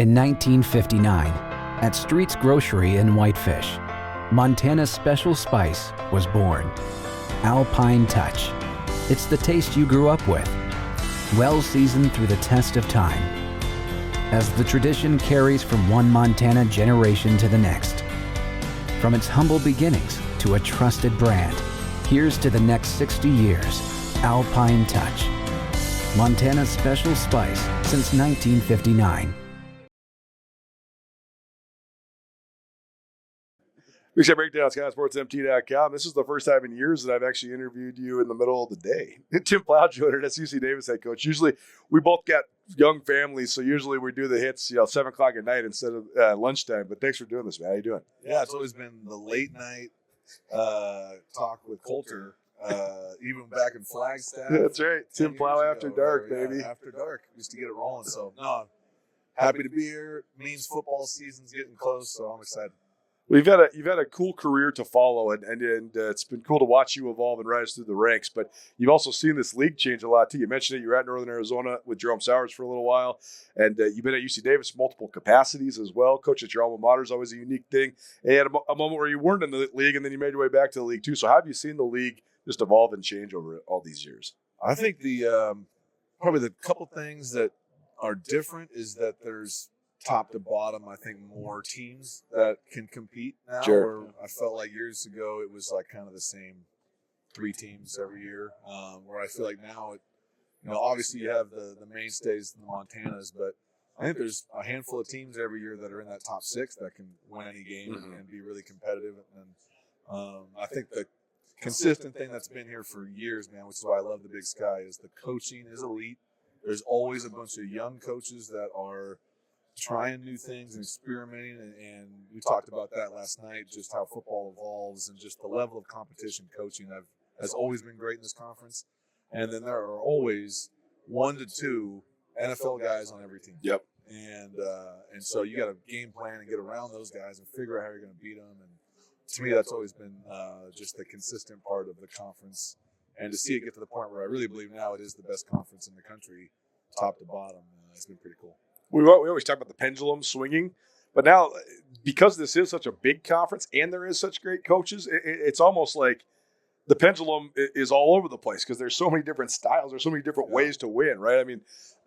In 1959, at Street's Grocery in Whitefish, Montana's special spice was born. Alpine Touch. It's the taste you grew up with, well seasoned through the test of time. As the tradition carries from one Montana generation to the next. From its humble beginnings to a trusted brand, here's to the next 60 years. Alpine Touch. Montana's special spice since 1959. Big Sky Breakdown, SkySportsMT.com. This is the first time in years that I've actually interviewed you in the middle of the day. Tim Plough joined us, UC Davis head coach. Usually, we both got young families, so usually we do the hits, 7 o'clock at night instead of lunchtime. But thanks for doing this, man. How you doing? Yeah, it's always been the late night talk with Colter, even back in Flagstaff. That's right. Tim Plough after dark, baby. Yeah, after dark, used to get it rolling. So, no, happy to be here. Means football season's getting close, so I'm excited. You've had a cool career to follow, and it's been cool to watch you evolve and rise through the ranks. But you've also seen this league change a lot too. You mentioned it. You were at Northern Arizona with Jerome Sowers for a little while, and you've been at UC Davis multiple capacities as well. Coach at your alma mater is always a unique thing. And you had a moment where you weren't in the league, and then you made your way back to the league too. So how have you seen the league just evolve and change over all these years? I think the probably the couple things that are different is that there's top to bottom, I think more teams that can compete now. Sure. Where I felt like years ago it was like kind of the same 3 teams every year. Where I feel like now, obviously you have the mainstays, the Montanas, but I think there's a handful of teams every year that are in that top 6 that can win any game and be really competitive. And I think the consistent thing that's been here for years, man, which is why I love the Big Sky, is the coaching is elite. There's always a bunch of young coaches that are trying new things and experimenting, and we talked about that last night, just how football evolves and just the level of competition coaching has always been great in this conference. And then there are always 1 to 2 NFL guys on every team. Yep. And so you got to game plan and get around those guys and figure out how you're going to beat them. And to me, that's always been just the consistent part of the conference. And to see it get to the point where I really believe now it is the best conference in the country, top to bottom, it's been pretty cool. We always talk about the pendulum swinging, but now because this is such a big conference and there is such great coaches, it's almost like the pendulum is all over the place because there's so many different styles. There's so many different ways to win, right? I mean,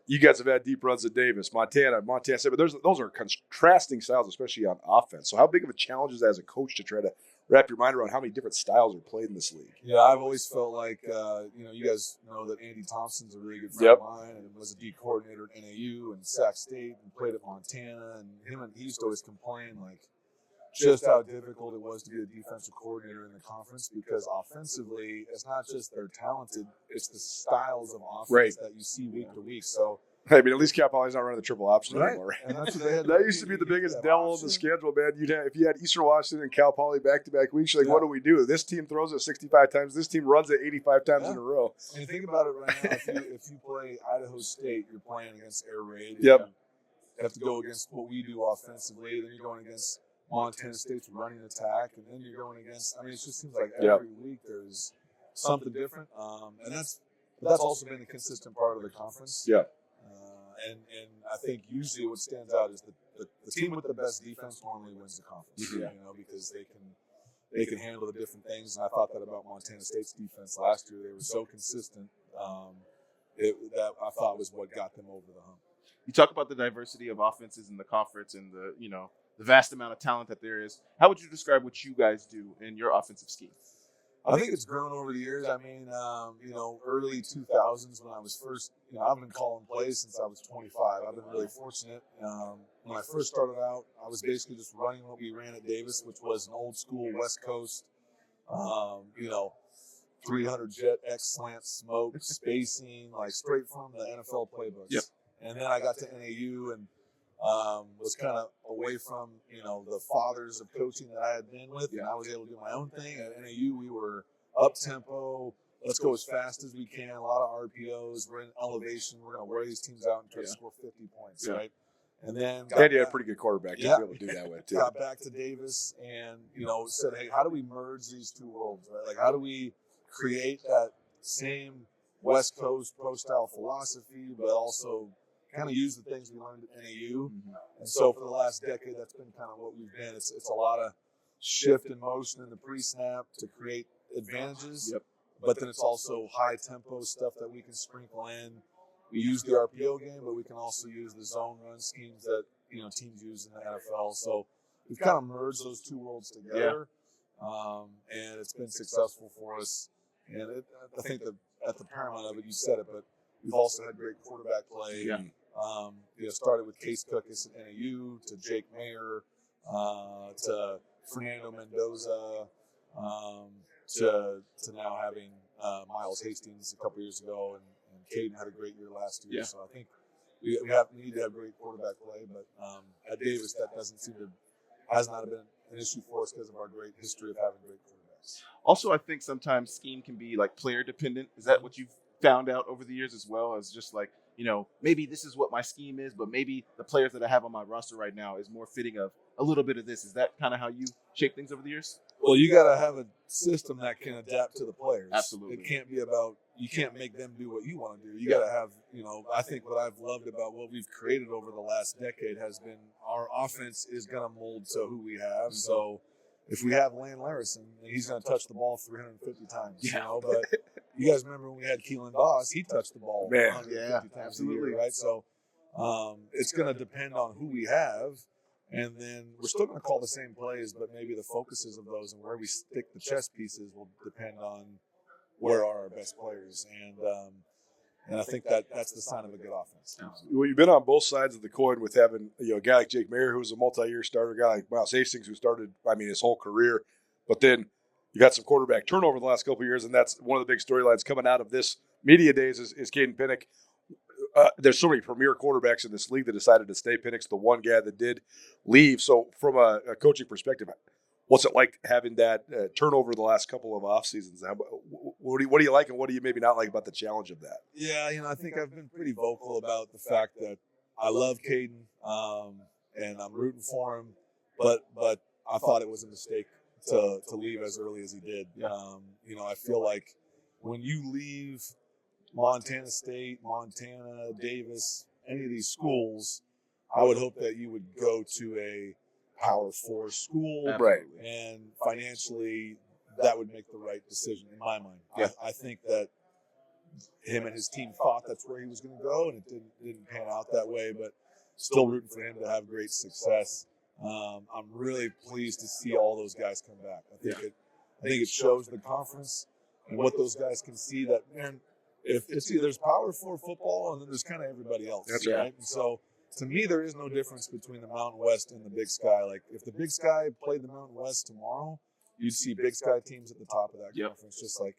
you guys have had deep runs at Davis, Montana State, but those are contrasting styles, especially on offense. So how big of a challenge is that as a coach to try to wrap your mind around how many different styles are played in this league? Yeah, I've always felt like, you guys know that Andy Thompson's a really good friend of mine and was a D coordinator at NAU and Sac State and played at Montana. And he used to always complain, like, just how difficult it was to be a defensive coordinator in the conference because offensively, it's not just they're talented, it's the styles of offense that you see week to week. So, I mean, at least Cal Poly's not running the triple option anymore. And that's what they had. That used to be the biggest devil in the schedule, man. If you had Eastern Washington and Cal Poly back-to-back weeks, you're like, what do we do? This team throws it 65 times. This team runs it 85 times in a row. And think about it right now. If you play Idaho State, you're playing against Air Raid. Yep. You have to go against what we do offensively. Then you're going against Montana State's running attack. And then you're going against – it just seems like every week there's something different. And that's also been a consistent part of the conference. Yeah. And I think usually what stands out is the team with the best defense normally wins the conference, because they can handle the different things. And I thought that about Montana State's defense last year. They were so consistent that I thought was what got them over the hump. You talk about the diversity of offenses in the conference and the vast amount of talent that there is. How would you describe what you guys do in your offensive scheme? I think it's grown over the years. I mean, early 2000s when I was first, I've been calling plays since I was 25. I've been really fortunate. When I first started out, I was basically just running what we ran at Davis, which was an old school West Coast, 300 jet X slant smoke spacing, like straight from the NFL playbooks. Yep. And then I got to NAU and was kind of away from, the fathers of coaching that I had been with, and I was able to do my own thing. At NAU, we were up-tempo, let's go as fast as we can, a lot of RPOs, we're in elevation, we're going to wear these teams out and try to score 50 points, right? And then you had a pretty good quarterback to be able to do that with, too. Got back to Davis and, said, hey, how do we merge these two worlds, right? Like, how do we create that same West Coast pro-style philosophy, but also kind of use the things we learned at NAU. And so for the last decade, that's been kind of what we've been. It's a lot of shift in motion in the pre-snap to create advantages. Yep. But then it's also high tempo stuff that we can sprinkle in. We use the RPO game, but we can also use the zone run schemes that teams use in the NFL. So we've kind of merged those two worlds together, and it's been successful for us. And I think that at the paramount of it, you said it, but we've also had great quarterback play. Yeah. Started with Case Cookis at NAU, to Jake Mayer, to Fernando Mendoza, to now having Miles Hastings a couple years ago, and Caden had a great year last year. Yeah. So I think we need to have great quarterback play, but at Davis that has not been an issue for us because of our great history of having great quarterbacks. Also, I think sometimes scheme can be like player dependent. Is that what you've found out over the years as well, as just like, maybe this is what my scheme is, but maybe the players that I have on my roster right now is more fitting of a little bit of this. Is that kind of how you shape things over the years? Well, you got to have a system that can adapt to the players. Absolutely. It can't be about, you can't make them do what you want to do. You got to have, I think what I've loved about what we've created over the last decade has been our offense is going to mold to who we have. Mm-hmm. So if we have Lane Larison, he's going to touch the ball 350 times, but you guys remember when we had Keelan Doss, he touched the ball 150 times a year, right? So it's going to depend on who we have. And then we're still going to call the same plays, but maybe the focuses of those and where we stick the chess pieces will depend on where are our best players. And I think that's the sign of a good offense. Well, you've been on both sides of the coin with having a guy like Jake Mayer, who was a multi-year starter, a guy like Miles Hastings, who started, his whole career. But then you got some quarterback turnover the last couple of years, and that's one of the big storylines coming out of this media days is Caden Pinnock. There's so many premier quarterbacks in this league that decided to stay. Pinnock's the one guy that did leave. So from a coaching perspective, what's it like having that turnover the last couple of off seasons? What do you like and what do you maybe not like about the challenge of that? Yeah, I think I've been pretty vocal about the fact that I love Caden and I'm rooting for him, but I thought it was a mistake to leave as early as he did. I feel like when you leave Montana State, Montana, Davis, any of these schools, I would hope that you would go to a Power 4 school. Right. And financially, that would make the right decision in my mind. Yeah. I think that him and his team thought that's where he was going to go, and it didn't pan out that way, but still rooting for him to have great success. I'm really pleased to see all those guys come back. I think it shows the conference and what those guys can see that, man, if it's either there's Power 4 football and then there's kind of everybody else. That's right. And so to me, there is no difference between the Mountain West and the Big Sky. Like if the Big Sky played the Mountain West tomorrow, you'd see Big Sky teams at the top of that conference, just like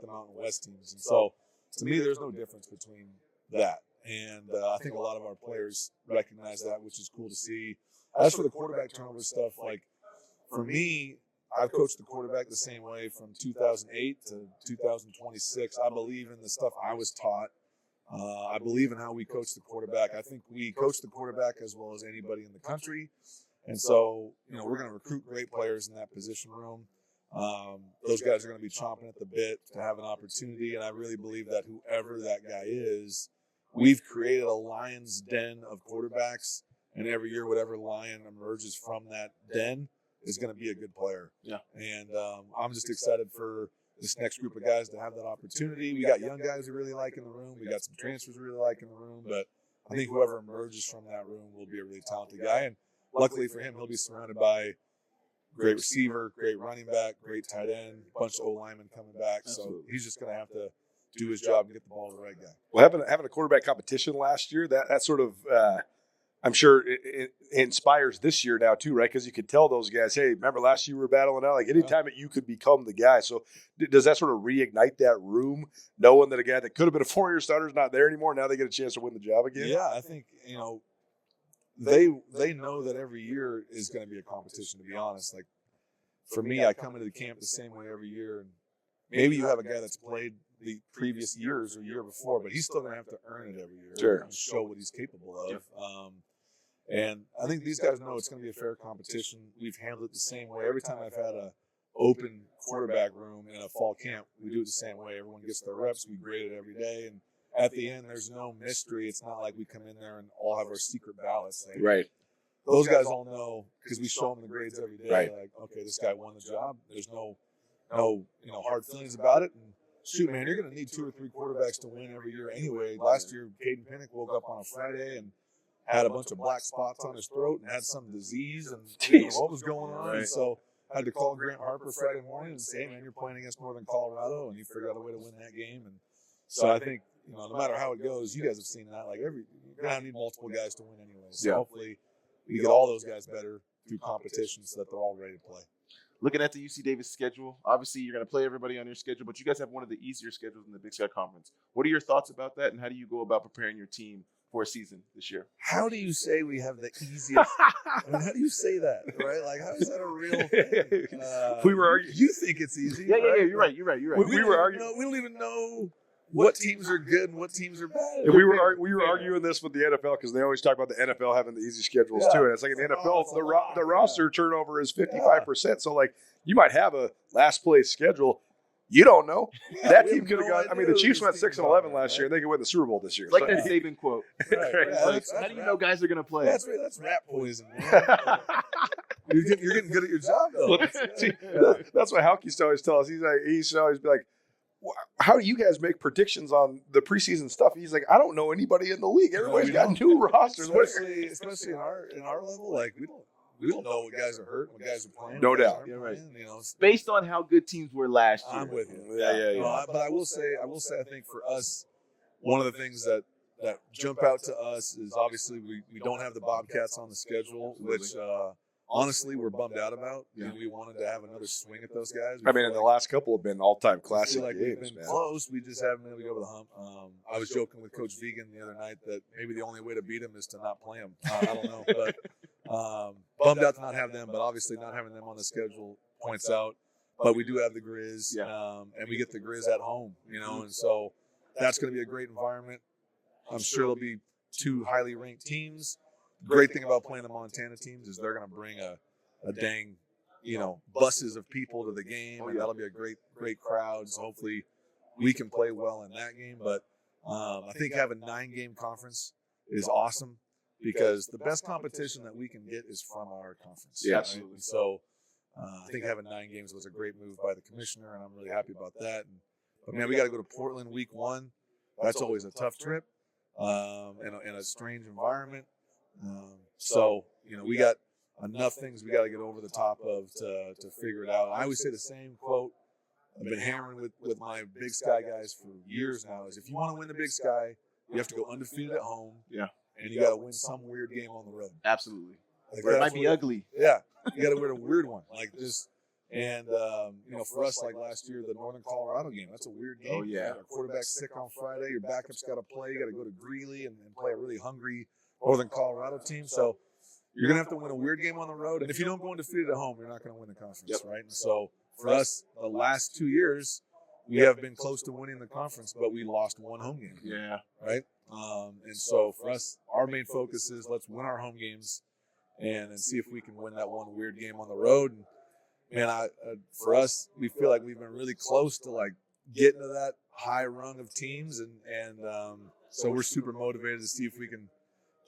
the Mountain West teams. And so to me, there's no difference between that. And I think a lot of our players recognize that, which is cool to see. As for the quarterback turnover stuff, like for me, I've coached the quarterback the same way from 2008 to 2026. I believe in the stuff I was taught. I believe in how we coach the quarterback. I think we coach the quarterback as well as anybody in the country. And so, we're going to recruit great players in that position room. Those guys are going to be chomping at the bit to have an opportunity. And I really believe that whoever that guy is, we've created a lion's den of quarterbacks. And every year, whatever lion emerges from that den is going to be a good player. Yeah. And I'm just excited for this next group of guys to have that opportunity. We got young guys we really like in the room. We got some transfers we really like in the room. But I think whoever emerges from that room will be a really talented guy. And luckily for him, he'll be surrounded by great receiver, great running back, great tight end, a bunch of linemen coming back. Absolutely. So he's just going to have to do his job and get the ball to the right guy. Well, having a quarterback competition last year, that sort of I'm sure it inspires this year now too, right? Because you could tell those guys, hey, remember last year we were battling out? Like anytime that you could become the guy. So does that sort of reignite that room, knowing that a guy that could have been a 4-year starter is not there anymore? Now they get a chance to win the job again? Yeah, I think, they know that every year is going to be a competition, to be honest. Like for me, I come into the camp the same way every year. And maybe you have a guy that's played the previous years or year before, but he's still going to have to earn it every year. Sure. And show what he's capable of. And I think these guys know it's going to be a fair competition. We've handled it the same way. Every time I've had a open quarterback room in a fall camp, we do it the same way. Everyone gets their reps. We grade it every day, and at the end, there's no mystery. It's not like we come in there and all have our secret ballots. Like, Right. those guys all know because we show them the grades every day. Right. Like, okay, this guy won the job. There's no hard feelings about it. And shoot, man, you're going to need 2 or 3 quarterbacks to win every year anyway. Last year, Caden Pinnock woke up on a Friday and had a bunch of black spots on his throat and had some disease and what was going on. Right. And so I had to call Grant Harper Friday morning and say, hey, man, you're playing against Northern Colorado, and you figured out a way to win that game. And so I think, no matter how it goes, you guys have seen that. Like, you're going to need multiple guys to win anyway. So hopefully we get all those guys better through competition so that they're all ready to play. Looking at the UC Davis schedule, obviously you're going to play everybody on your schedule, but you guys have one of the easier schedules in the Big Sky Conference. What are your thoughts about that, and how do you go about preparing your team for a season this year? How do you say we have the easiest? I mean, how do you say that, right? Like, how is that a real thing? We were arguing. You think it's easy? Yeah, right? you're right. We were arguing. We don't even know what teams are good and what teams are bad. And we were arguing this with the NFL because they always talk about the NFL having the easy schedules too, and it's like in the NFL, the roster turnover is 55%. So like you might have a last place schedule. You don't know. That team could have gone. I mean, the Chiefs went 6-11 last year, and they could win the Super Bowl this year. It's like that Saban quote. Right. Like, how do you know guys are going to play? That's rat poison, man. You're getting good at your job, though. Well, that's what Halke used to always tell us. He should always be like, how do you guys make predictions on the preseason stuff? He's like, I don't know anybody in the league. Everybody's got new rosters. Especially in our level, like we don't know what guys are hurt, what guys are playing. No doubt. You're right. Based on how good teams were last year. I'm with you. Yeah. But I will say, I think for us, one of the things that jump out to us is obviously we don't have the Bobcats on the schedule, which honestly we're bummed out about. Yeah. We wanted to have another swing at those guys. I mean, and the last couple have been all-time classic like games, we've been man. close. We just haven't been able to get over the hump. I was joking with Coach Vegan the other night that maybe the only way to beat him is to not play him. I don't know, but bummed out to not have them. But obviously, not having them on the schedule points out. But we do have the Grizz, and we get the Grizz at home, and so that's going to be a great environment. I'm sure there'll be 2 highly ranked teams. Great thing about playing the Montana teams is they're going to bring a dang, buses of people to the game, and that'll be a great crowd. So hopefully we can play well in that game. But I think having 9-game conference is awesome because the best competition that we can get is from our conference. Yeah, absolutely. So I think having 9 games was a great move by the commissioner, and I'm really happy about that. But man, we got to go to Portland week 1. That's always a tough trip, in a strange environment. So we got enough things we got to get over the top of to figure it out. I always say the same quote I've been hammering with my Big Sky guys for years now is if you want to win the Big Sky, you have to go undefeated at home. Yeah. And you got to win some weird game on the road. Absolutely. Like it might be ugly. Yeah. You got to win a weird one. Like this. And, for us, like last year, the Northern Colorado game, that's a weird game. Oh, yeah. Our quarterback's sick on Friday. Your backup's got to play. You got to go to Greeley and play a really hungry Northern Colorado team. So you're going to have to win a weird game on the road. And if you don't go undefeated at home, you're not going to win the conference, right? And so for us, the last 2 years, we have been close to winning the conference, but we lost 1 home game. Yeah. Right? And so for us, our main focus is let's win our home games and see if we can win that one weird game on the road. And for us, we feel like we've been really close to like getting to that high rung of teams, and so we're super motivated to see if we can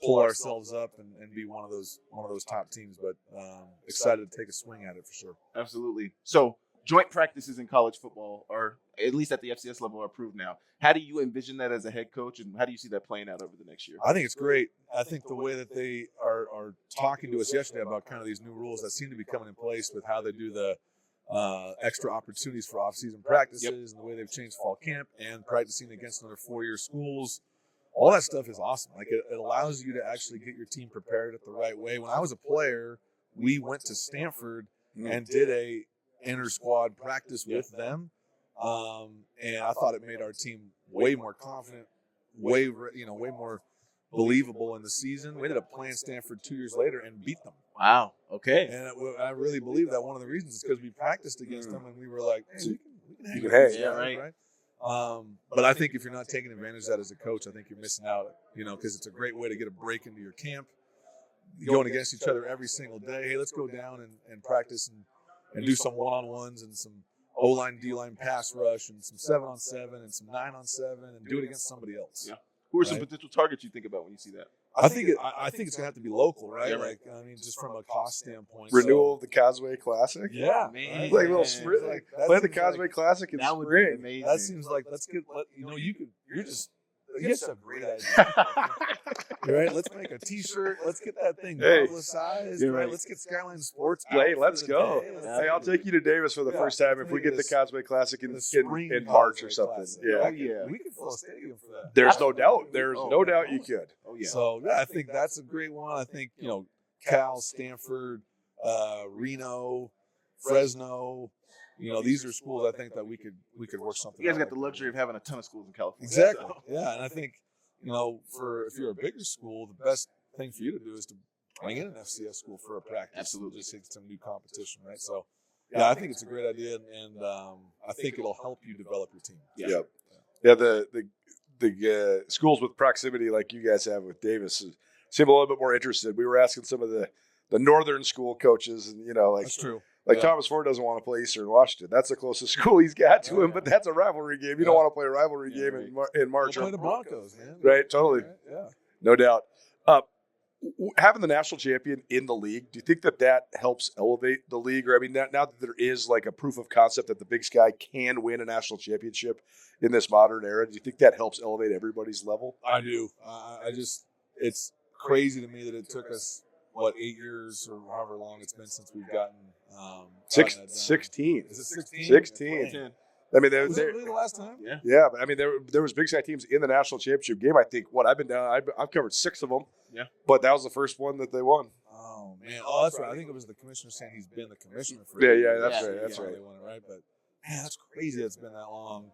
pull ourselves up and be one of those top teams. But excited to take a swing at it for sure. Absolutely. So joint practices in college football, or at least at the FCS level, are approved now. How do you envision that as a head coach, and how do you see that playing out over the next year? I think it's great. I think the way that they are talking to us yesterday about kind of these new rules that seem to be coming in place with how they do the extra opportunities for off-season practices and the way they've changed fall camp and practicing against another 4-year schools. All that stuff is awesome. Like it allows you to actually get your team prepared at the right way. When I was a player, we went to Stanford and did a inter-squad practice with them. And I thought it made our team way more confident, way more believable in the season. We ended up playing Stanford 2 years later and beat them. Wow. Okay. And I really believe that one of the reasons is because we practiced against them and we were like, hey, we can hang. Yeah, right. But I think if you're not taking advantage of that as a coach, I think you're missing out, because it's a great way to get a break into your camp. Going against each other every single day. Hey, let's go down and practice and do some one-on-ones and some O-line, D-line pass rush and some 7-on-7 and some 9-on-7 and do it against somebody else. Yeah. Who are some potential targets you think about when you see that? I think it's gonna have to be local, right? Yeah, right. Like, I mean, just from a cost standpoint. Renewal of the Causeway Classic. Yeah, Man. right? Like a little That sprint. seems Like, that play the seems Causeway like- Classic in That would be spring. amazing. That seems like you just have great ideas. Right? Let's make a T-shirt. Let's get that thing Hey. publicized. You're right? right. Let's get Skyline Sports. Hey, out let's for the go. day. Let's Hey, I'll take you to Davis for the Yeah, first time if let's we make get it the Causeway Classic in spring March or Causeway something. Classic. Yeah. Oh, yeah. We could fill a stadium for that. There's no doubt. There's Oh, no yeah. doubt you could. Oh, yeah. So yeah, I think that's a great one. I think Cal, Stanford, Reno, Fresno. These are schools I think that we could work something. You guys out got the with. luxury of having a ton of schools in California. Exactly. So. Yeah, and I think if you're a bigger school, the best thing for you to do is to bring in an FCS school for a practice. Absolutely. Just hit some new competition, right? So yeah, I think it's a great idea, and I think it'll help you develop your team. Yeah. Yeah. The schools with proximity like you guys have with Davis seem a little bit more interested. We were asking some of the northern school coaches, and That's true. Like Yeah. Thomas Ford doesn't want to play Eastern Washington. That's the closest school he's got to him, but that's a rivalry game. You don't want to play a rivalry game in March. We'll play the Broncos, man. Right, totally. Right? Yeah. No doubt. Having the national champion in the league, do you think that helps elevate the league? Or I mean, now that there is like a proof of concept that the Big Sky can win a national championship in this modern era, do you think that helps elevate everybody's level? I do. It's crazy to me that it took us 8 years or however long it's been since we've gotten 16. Is it 16? 16. 10. I mean, Was it really the last time? Yeah. yeah, but I mean, there was Big Sky teams in the national championship game. I think I've been down. I've covered 6 of them. Yeah. But that was the first one that they won. Oh man! Oh, that's right. I think it was the commissioner saying he's been the commissioner for. Yeah, 8 yeah, years. that's Yeah. right. That's right. They won it, right? But man, that's crazy. It's been that long.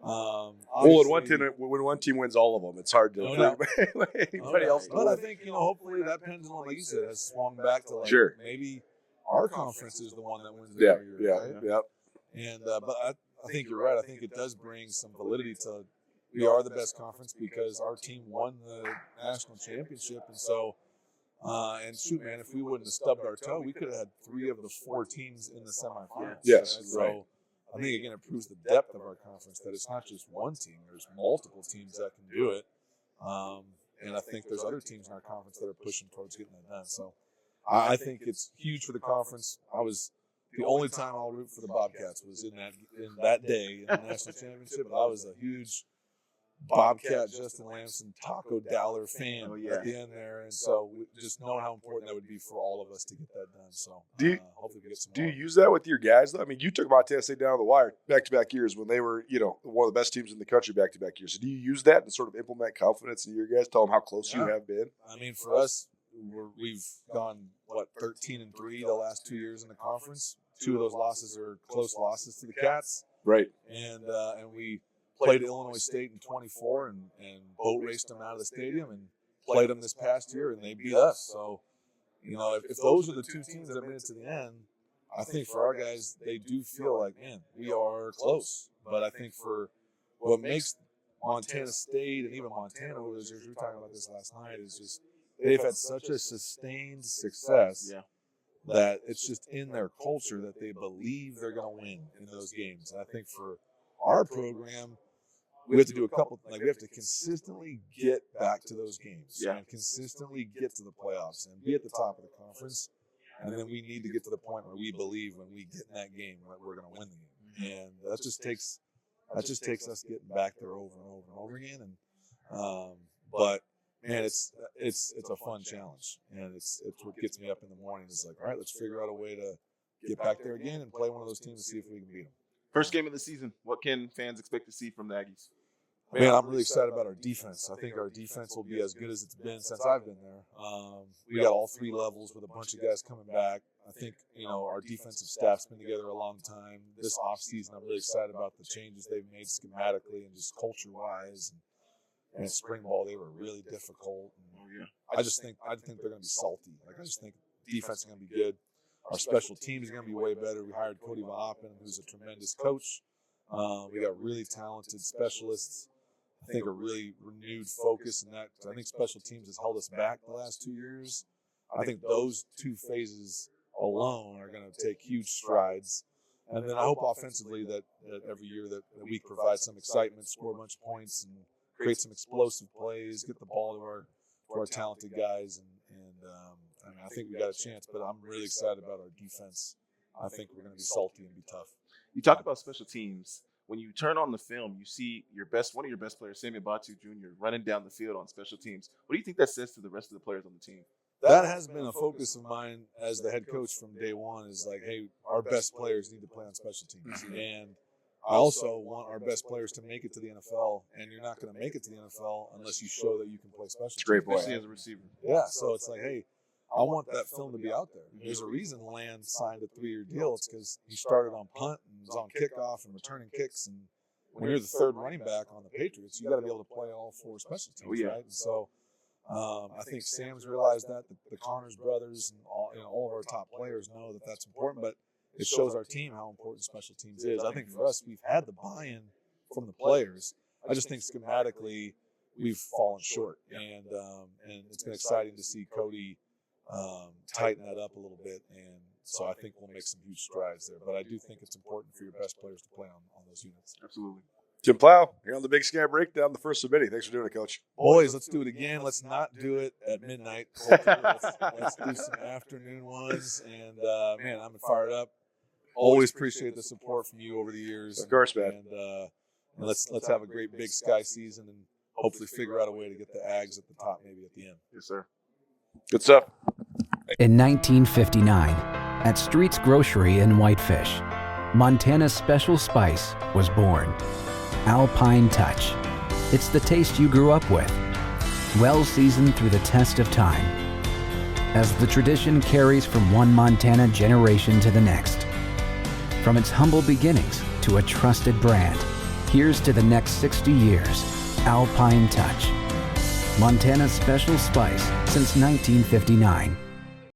Well, Obviously- when one team wins all of them, it's hard to No doubt. anybody else. But I think hopefully that pendulum, like you said, has swung back to Sure. maybe our conference is the one that wins it Yeah, every year. yeah, Right? yeah. And but I think you're right. I think it does bring some validity to we are the best conference because our team won the national championship, and so and shoot, man, if we wouldn't have stubbed our toe, we could have had 3 of the 4 teams in the semifinals. Yes, right? So right. I think again it proves the depth of our conference that it's not just one team. There's multiple teams that can do it, and I think there's other teams in our conference that are pushing towards getting that done. So I think it's huge for the conference. The only time I'll root for the Bobcats was in that day in the national championship. I was a huge Bobcat, Justin Lamson, Taco Dowler fan at the end there, and so just knowing how important that would be for all of us to get that done. So hopefully we get some. Do you more. use that with your guys, though? I mean, you took Montana State down the wire back-to-back years when they were, one of the best teams in the country back-to-back years. So do you use that to sort of implement confidence in your guys? Tell them how close you have been? I mean, for us, we've gone 13-3 the last 2 years in the conference. 2 of those losses are close losses to the Cats, Right. and we played Illinois State in 24 and boat raced them out of the stadium and played them this past year, and they beat us. So, if those are the 2 teams that made it to the end, I think for our guys, they do feel like, man, we are close. But I think for what makes Montana State and even Montana over those years, we were talking about this last night, is just they've had such a sustained success that it's just in their culture that they believe they're going to win in those games. And I think for our program, we have to do a couple. We have to consistently get back to those games and consistently get to the playoffs and be at the top of the conference. And then we need to get to the point where we believe when we get in that game that we're going to win the game. And that just takes us getting back there over and over and over again. And but man, it's a fun challenge, and it's what gets me up in the morning. Is like, all right, let's figure out a way to get back there again and play one of those teams and see if we can beat them. First game of the season. What can fans expect to see from the Aggies? Man, I'm really excited about our defense. I think our defense will be as good as it's been since I've been there. We got all 3 levels with a bunch of guys coming back. I think, our defensive staff's been together a long time. This offseason, I'm really excited about the changes they've made schematically and just culture-wise. And spring ball, they were really difficult. And I think they're going to be salty. I just think defense is going to be good. Our special teams is going to be way better. We hired Cody Van Oppen, who's a tremendous coach. We got really talented specialists. I think a really renewed focus in that. I think special teams has held us back the last 2 years. I think those 2 phases alone are going to take huge strides. And then I hope offensively that every year that we provide some excitement, score a bunch of points, and create some explosive plays, get the ball to our talented guys. And I mean, I think we got a chance, but I'm really excited about our defense. I think we're going to be salty and be tough. You talk about special teams. When you turn on the film, you see one of your best players, Samuel Batu Jr., running down the field on special teams. What do you think that says to the rest of the players on the team? That has been a focus of mine as the head coach from day one, is like, hey, our best players need to play on special teams. And I also want our best players to make it to the NFL, and you're not going to make it to the NFL unless you show that you can play special teams. Great boy. Especially as a receiver. Yeah, so it's like, hey, I want that film to be out there. There's a reason Land signed a 3-year deal. It's because he started on punt and was on kickoff and returning kicks. And when you're the third running back on the Patriots, you got to be able to play all 4 special teams, right? And so I think Sam's realized that. The Connors brothers and all of our top players know that that's important. But it shows our team how important special teams is. I think for us, we've had the buy-in from the players. I just think schematically we've fallen short, and it's been exciting to see Cody tighten that up a little bit, and so I think we'll make some huge strides there. But I do think it's important for your best players to play on those units. Absolutely. Tim Plough here on the Big Sky Breakdown, the first submitting. Thanks for doing it, Coach. Boys, let's do it again. Let's not do it at midnight. Let's do some afternoon ones. And, man, I'm fired up. Always appreciate the support from you over the years. Of course, man. And let's have a great Big Sky season and hopefully figure out a way to get the Aggies at the top maybe at the end. Yes, sir. Good stuff. In 1959, at Street's Grocery in Whitefish, Montana's special spice was born. Alpine Touch. It's the taste you grew up with, well seasoned through the test of time. As the tradition carries from one Montana generation to the next. From its humble beginnings to a trusted brand, here's to the next 60 years. Alpine Touch. Montana's special spice since 1959.